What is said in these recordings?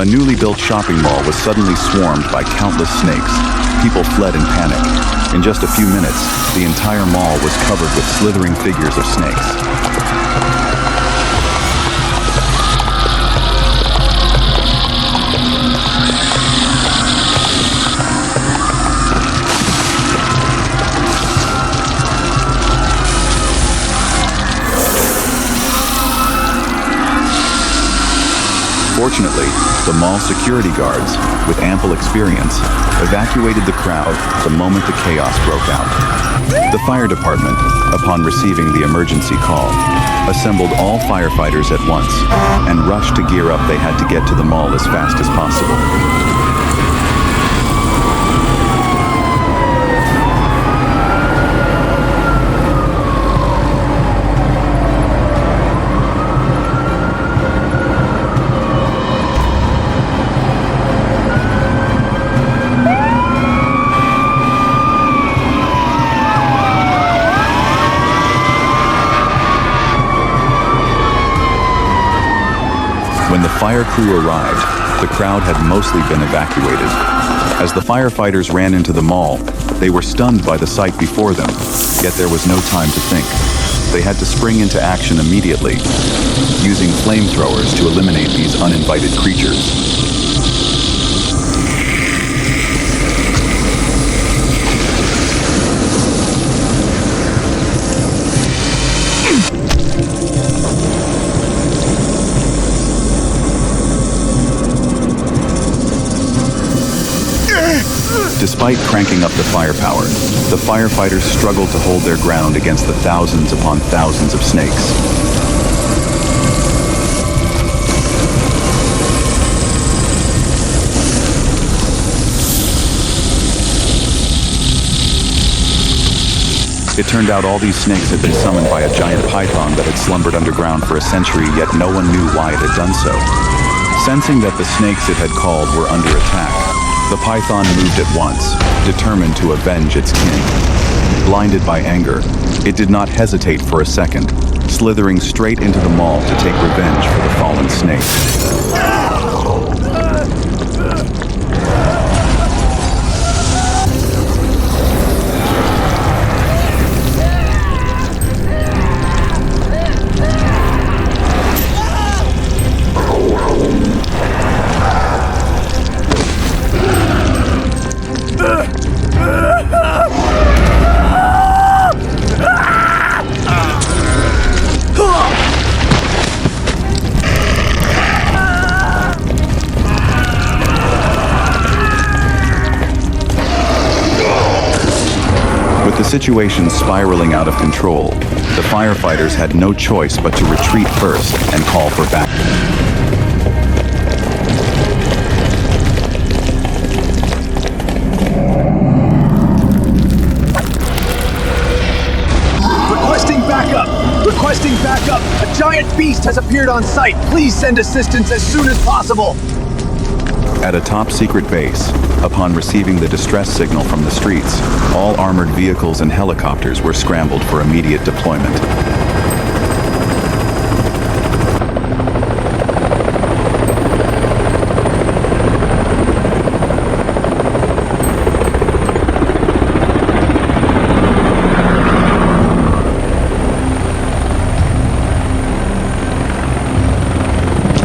A newly built shopping mall was suddenly swarmed by countless snakes. People fled in panic. In just a few minutes, the entire mall was covered with slithering figures of snakes. Fortunately, the mall security guards, with ample experience, evacuated the crowd the moment the chaos broke out. The fire department, upon receiving the emergency call, assembled all firefighters at once and rushed to gear up. They had to get to the mall as fast as possible. When the fire crew arrived, the crowd had mostly been evacuated. As the firefighters ran into the mall, they were stunned by the sight before them, yet there was no time to think. They had to spring into action immediately, using flamethrowers to eliminate these uninvited creatures. Despite cranking up the firepower, the firefighters struggled to hold their ground against the thousands upon thousands of snakes. It turned out all these snakes had been summoned by a giant python that had slumbered underground for a century, yet no one knew why it had done so. Sensing that the snakes it had called were under attack, the python moved at once, determined to avenge its kin. Blinded by anger, it did not hesitate for a second, slithering straight into the mall to take revenge for the fallen snakes. The situation spiraling out of control, the firefighters had no choice but to retreat first and call for backup. Requesting backup! Requesting backup! A giant beast has appeared on site. Please send assistance as soon as possible. At a top-secret base, upon receiving the distress signal from the streets, all armored vehicles and helicopters were scrambled for immediate deployment.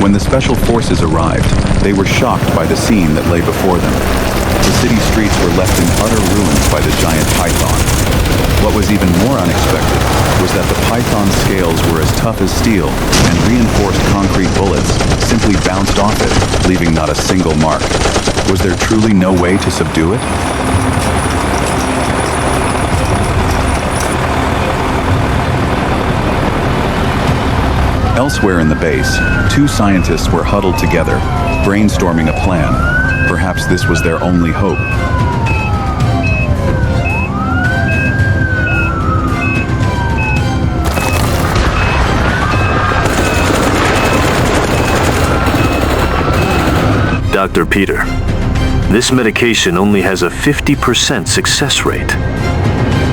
When the special forces arrived, they were shocked by the scene that lay before them. The city streets were left in utter ruins by the giant python. What was even more unexpected was that the python's scales were as tough as steel, and reinforced concrete bullets simply bounced off it, leaving not a single mark. Was there truly no way to subdue it? Elsewhere in the base, two scientists were huddled together, brainstorming a plan. Perhaps this was their only hope. Dr. Peter, this medication only has a 50% success rate.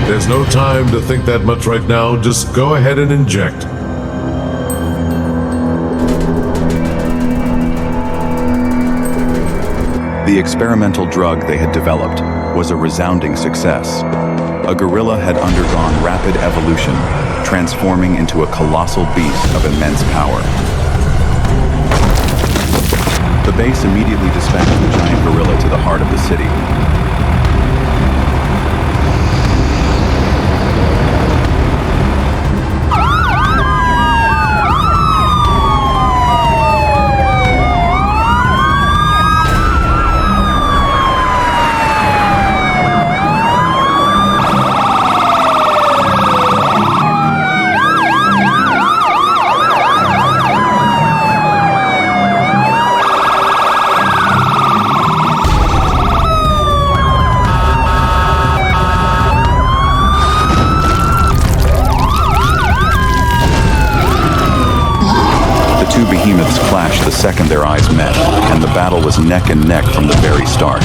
There's no time to think that much right now. Just go ahead and inject. The experimental drug they had developed was a resounding success. A gorilla had undergone rapid evolution, transforming into a colossal beast of immense power. The base immediately dispatched the giant gorilla to the heart of the city. Two behemoths clashed the second their eyes met, and the battle was neck and neck from the very start.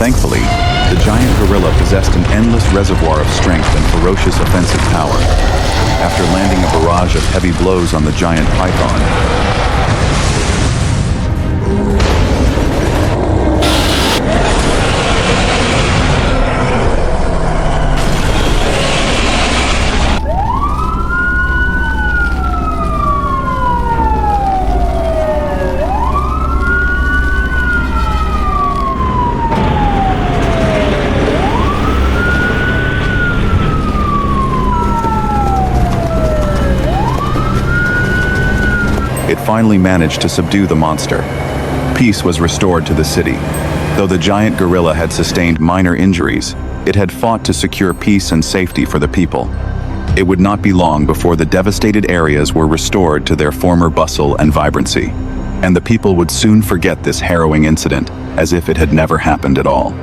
Thankfully, the giant gorilla possessed an endless reservoir of strength and ferocious offensive power. After landing a barrage of heavy blows on the giant python, it finally managed to subdue the monster. Peace was restored to the city. Though the giant gorilla had sustained minor injuries, it had fought to secure peace and safety for the people. It would not be long before the devastated areas were restored to their former bustle and vibrancy, and the people would soon forget this harrowing incident as if it had never happened at all.